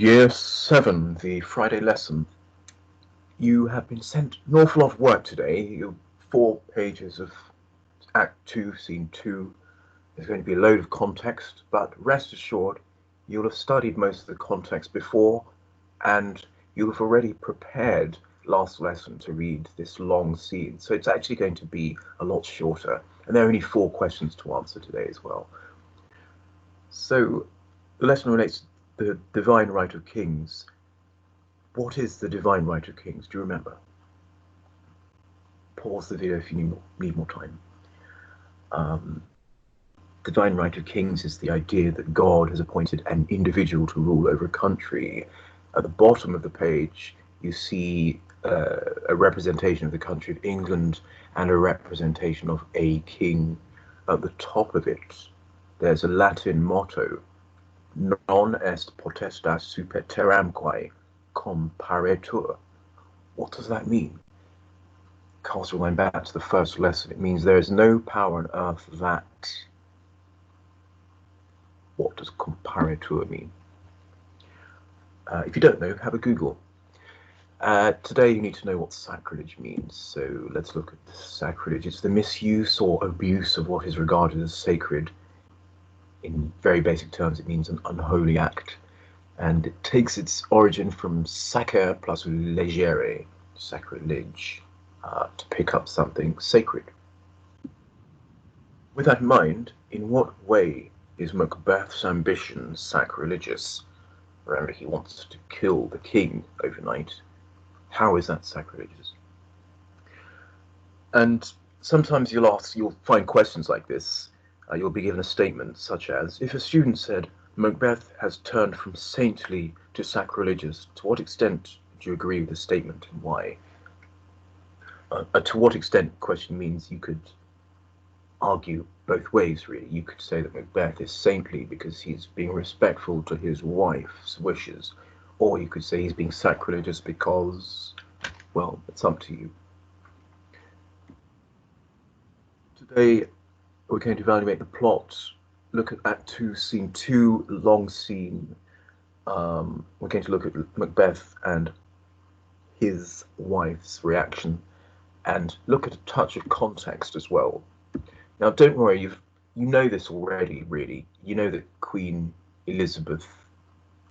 Year 7, the Friday lesson. You have been sent an awful lot of work today. 4 pages of Act 2, Scene 2. There's going to be a load of context, but rest assured, you'll have studied most of the context before, and you'll have already prepared last lesson to read this long scene. So it's actually going to be a lot shorter, and there are only 4 questions to answer today as well. So the lesson relates to the divine right of kings. What is the divine right of kings? Do you remember? Pause the video if you need more time. Divine right of kings is the idea that God has appointed an individual to rule over a country. At the bottom of the page, you see a representation of the country of England and a representation of a king. At the top of it, there's a Latin motto, non est potestas super terramque comparetur. What does that mean? Cast your mind back to the first lesson. It means there is no power on earth that... What does comparator mean? If you don't know, have a Google. Today you need to know what sacrilege means, so let's look at sacrilege. It's the misuse or abuse of what is regarded as sacred. In very basic terms, it means an unholy act, and it takes its origin from sacer plus legere, sacrilege, to pick up something sacred. With that in mind, in what way is Macbeth's ambition sacrilegious? Remember, he wants to kill the king overnight. How is that sacrilegious? And sometimes you'll find questions like this. You'll be given a statement such as, if a student said, Macbeth has turned from saintly to sacrilegious, to what extent do you agree with the statement and why? To what extent question means you could argue both ways, really. You could say that Macbeth is saintly because he's being respectful to his wife's wishes, or you could say he's being sacrilegious because, well, it's up to you. Today, we're going to evaluate the plot, look at Act 2, Scene 2, long scene. We're going to look at Macbeth and his wife's reaction, and look at a touch of context as well. Now, don't worry, you know this already, really. You know that Queen Elizabeth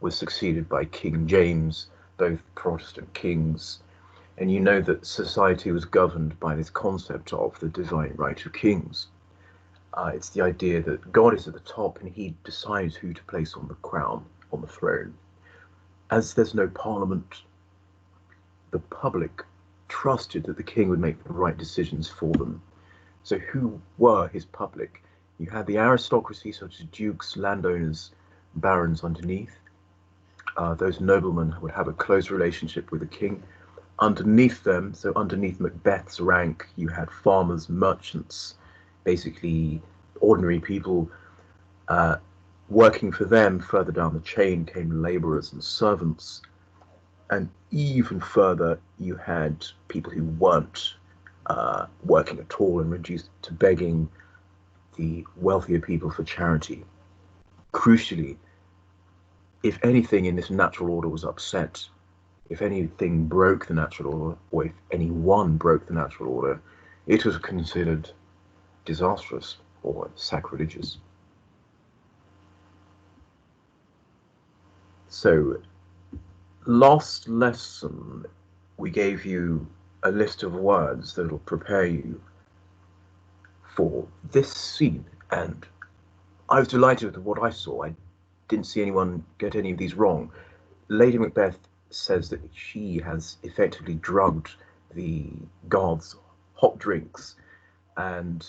was succeeded by King James, both Protestant kings, and you know that society was governed by this concept of the divine right of kings. It's the idea that God is at the top and he decides who to place on the crown, on the throne. As there's no parliament, the public trusted that the king would make the right decisions for them. So who were his public? You had the aristocracy, such as dukes, landowners, barons underneath. Those noblemen would have a close relationship with the king. Underneath them, so underneath Macbeth's rank, you had farmers, merchants, basically ordinary people. Working for them further down the chain came labourers and servants. And even further, you had people who weren't working at all and reduced to begging the wealthier people for charity. Crucially, if anything in this natural order was upset, if anything broke the natural order, or if anyone broke the natural order, it was considered disastrous or sacrilegious. So, last lesson, we gave you a list of words that will prepare you for this scene, and I was delighted with what I saw. I didn't see anyone get any of these wrong. Lady Macbeth says that she has effectively drugged the guards hot drinks, and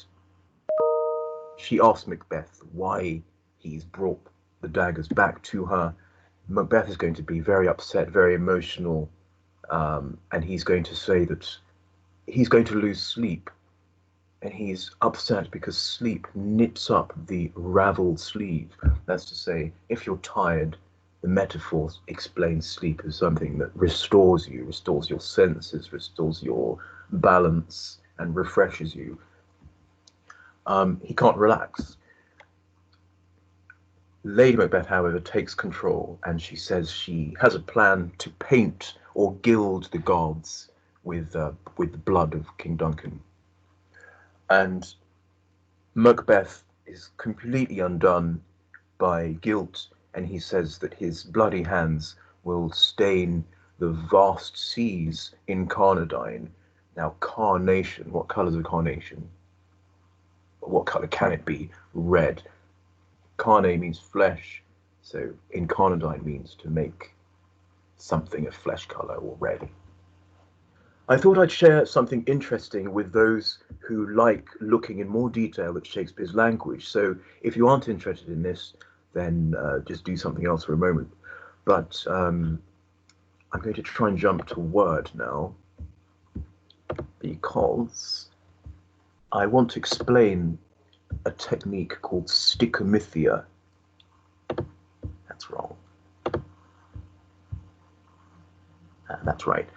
she asks Macbeth why he's brought the daggers back to her. Macbeth is going to be very upset, very emotional, and he's going to say that he's going to lose sleep, and he's upset because sleep knits up the raveled sleeve. That's to say, if you're tired, the metaphor explains sleep as something that restores you, restores your senses, restores your balance, and refreshes you. He can't relax. Lady Macbeth, however, takes control, and she says she has a plan to paint or gild the gods with the blood of King Duncan. And Macbeth is completely undone by guilt, and he says that his bloody hands will stain the vast seas in Carnarvon. Now, carnation, what colour is a carnation? What colour can it be? Red. Carne means flesh, so incarnadine means to make something a flesh colour or red. I thought I'd share something interesting with those who like looking in more detail at Shakespeare's language. So if you aren't interested in this, then just do something else for a moment. But I'm going to try and jump to Word now because I want to explain a technique called Stichomythia. That's wrong. That's right.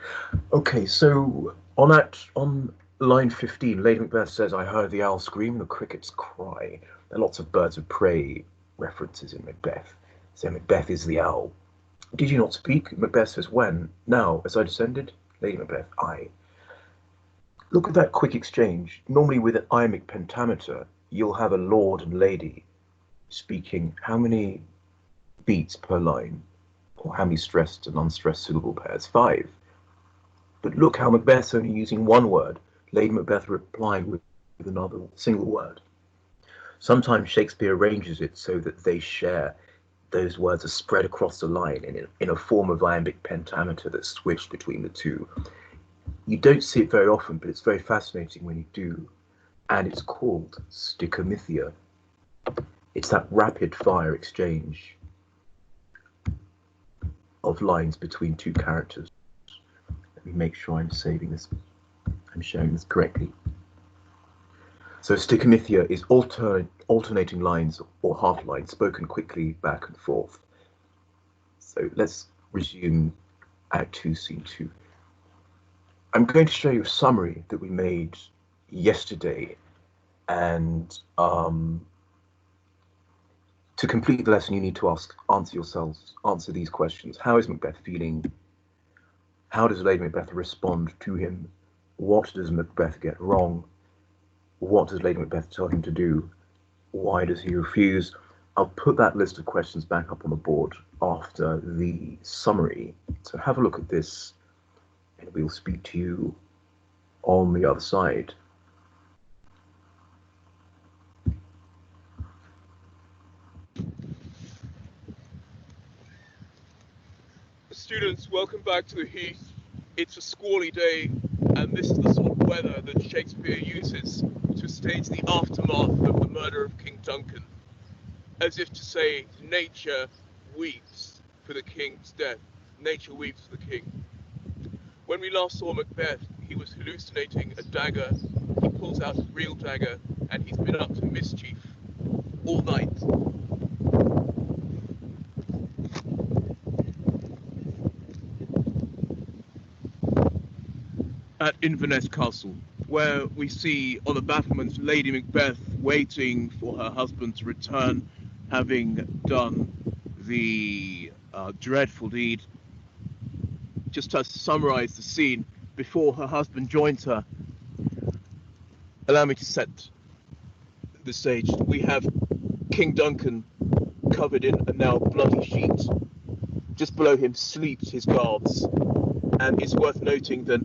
Okay, so on line 15, Lady Macbeth says, "I heard the owl scream, the crickets cry." There are lots of birds of prey references in Macbeth. So Macbeth is the owl. "Did you not speak?" Macbeth says, "When?" "Now, as I descended." Lady Macbeth, "Aye." Look at that quick exchange. Normally with an iambic pentameter, you'll have a lord and lady speaking how many beats per line, or how many stressed and unstressed syllable pairs? 5. But look how Macbeth's only using one word, Lady Macbeth replying with another single word. Sometimes Shakespeare arranges it so that they share. Those words are spread across the line in a form of iambic pentameter that's switched between the two. You don't see it very often, but it's very fascinating when you do. And it's called Stichomythia. It's that rapid fire exchange of lines between two characters. Let me make sure I'm saving this. I'm showing this correctly. So Stichomythia is alternating lines or half lines spoken quickly back and forth. So let's resume Act 2, Scene 2. I'm going to show you a summary that we made yesterday, and to complete the lesson, you need to answer these questions. How is Macbeth feeling? How does Lady Macbeth respond to him? What does Macbeth get wrong? What does Lady Macbeth tell him to do? Why does he refuse? I'll put that list of questions back up on the board after the summary. So have a look at this, and we'll speak to you on the other side. Students, welcome back to the Heath. It's a squally day, and this is the sort of weather that Shakespeare uses to stage the aftermath of the murder of King Duncan, as if to say, nature weeps for the king's death. Nature weeps for the king. When we last saw Macbeth, he was hallucinating a dagger. He pulls out a real dagger, and he's been up to mischief all night. At Inverness Castle, where we see on the battlements Lady Macbeth waiting for her husband to return, having done the dreadful deed. Just to summarize the scene before her husband joins her, allow me to set the stage. We have King Duncan covered in a now bloody sheet. Just below him sleeps his guards, and it's worth noting that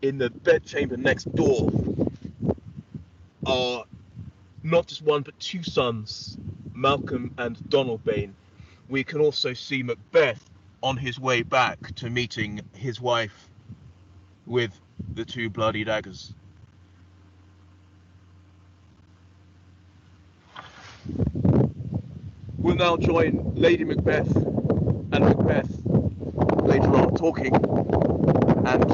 in the bedchamber next door are not just one but two sons, Malcolm and Donalbain. We can also see Macbeth on his way back to meeting his wife with the two bloody daggers. We'll now join Lady Macbeth and Macbeth later on talking and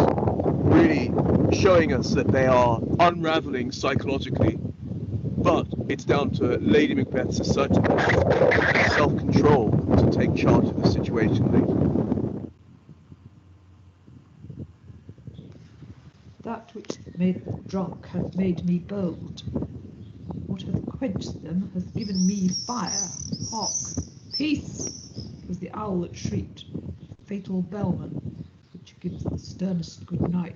really showing us that they are unraveling psychologically, but it's down to Lady Macbeth's assertiveness and self-control to take charge of the situation later. That which made drunk hath made me bold. what hath quenched them hath given me fire. Hark! Peace! 'Twas the owl that shrieked, fatal bellman, which gives the sternest good night.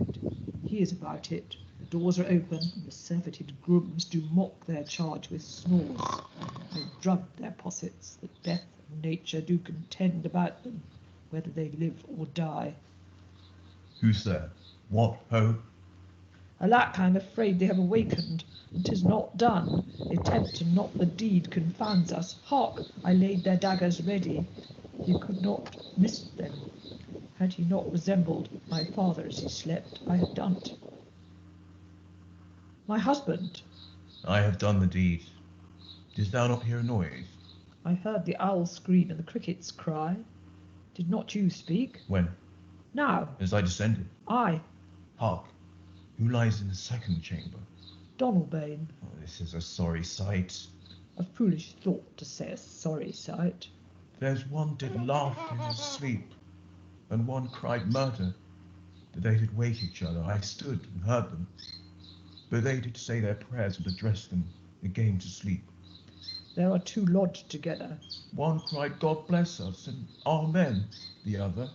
He is about it. The doors are open, and the surfeited grooms do mock their charge with snores. I drugged their possets, that death and nature do contend about them, whether they live or die. Who's there? What, ho? Alack, I'm afraid they have awakened, and 'tis not done. They tempt, and not the deed confounds us. Hark! I laid their daggers ready. He could not miss them. Had he not resembled my father as he slept, I had done't. My husband! I have done the deed. Didst thou not hear a noise? I heard the owl scream and the crickets cry. Did not you speak? When? Now, As I descended. I, Hark! Who lies in the second chamber? Donalbain. Oh, this is a sorry sight. A foolish thought to say a sorry sight. There's one did laugh in his sleep, and one cried murder. That they did wake each other, I stood and heard them. But they did say their prayers and address them again to sleep. There are two lodged together. One cried, God bless us, and Amen, the other.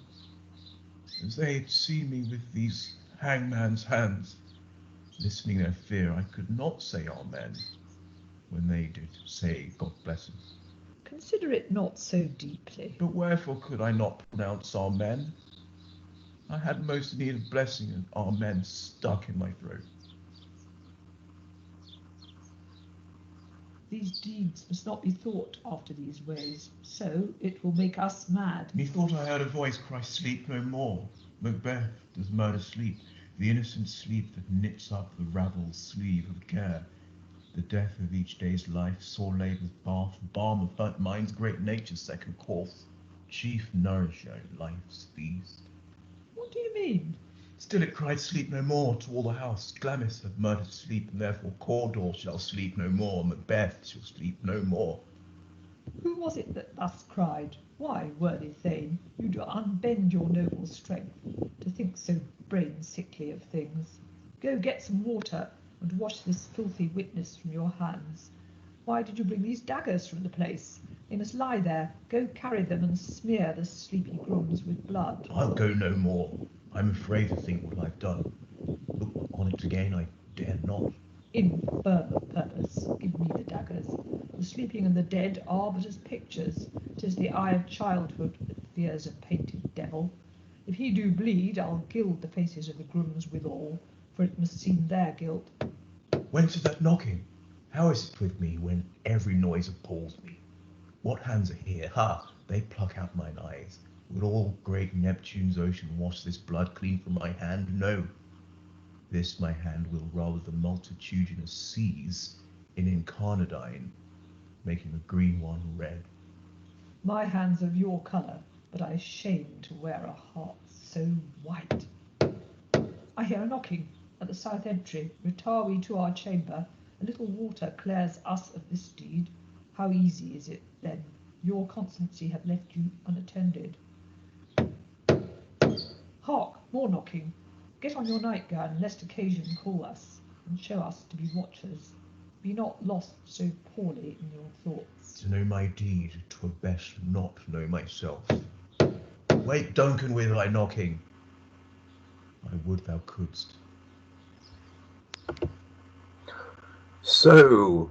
As they had seen me with these hangman's hands, listening their fear, I could not say Amen, when they did say God bless us. Consider it not so deeply. But wherefore could I not pronounce Amen? I had most need of blessing, and Amen stuck in my throat. These deeds must not be thought after these ways, so it will make us mad. Methought I heard a voice cry, sleep no more. Macbeth does murder sleep, the innocent sleep that knits up the ravel's sleeve of care. The death of each day's life, sore labour's bath, balm of hurt mind's great nature's second course, chief nourisher in life's feast. What do you mean? Still it cried, sleep no more, to all the house. Glamis hath murdered sleep, and therefore Cawdor shall sleep no more, Macbeth shall sleep no more. Who was it that thus cried? Why, worthy Thane, you do unbend your noble strength to think so brain-sickly of things. Go get some water, and wash this filthy witness from your hands. Why did you bring these daggers from the place? They must lie there. Go carry them and smear the sleepy grooms with blood. I'll go no more. I'm afraid to think what I've done. Look on it again, I dare not. Infirm of purpose, give me the daggers. The sleeping and the dead are but as pictures. 'Tis the eye of childhood that fears a painted devil. If he do bleed, I'll gild the faces of the grooms withal, for it must seem their guilt. Whence is that knocking? How is it with me when every noise appalls me? What hands are here? Ha! They pluck out mine eyes. Would all great Neptune's ocean wash this blood clean from my hand? No. This my hand will rather the multitudinous seas in incarnadine, making the green one red. My hands of your colour, but I shame to wear a heart so white. I hear a knocking at the south entry. Retire we to our chamber. A little water clears us of this deed. How easy is it, then? Your constancy hath left you unattended. Hark! More knocking. Get on your nightgown, lest occasion call us, and show us to be watchers. Be not lost so poorly in your thoughts. To know my deed, 'twere best not know myself. Wait, Duncan, with thy knocking. I would thou couldst. So,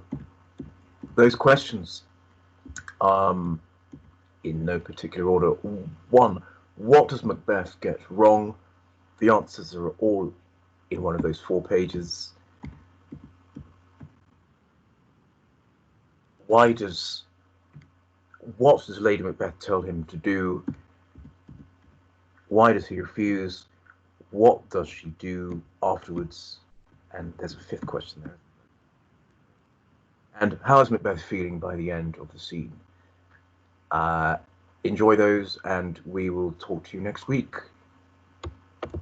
those questions, in no particular order. One, what does Macbeth get wrong? The answers are all in one of those 4 pages. What does Lady Macbeth tell him to do? Why does he refuse? What does she do afterwards? And there's a 5th question there. And how is Macbeth feeling by the end of the scene? Enjoy those, and we will talk to you next week.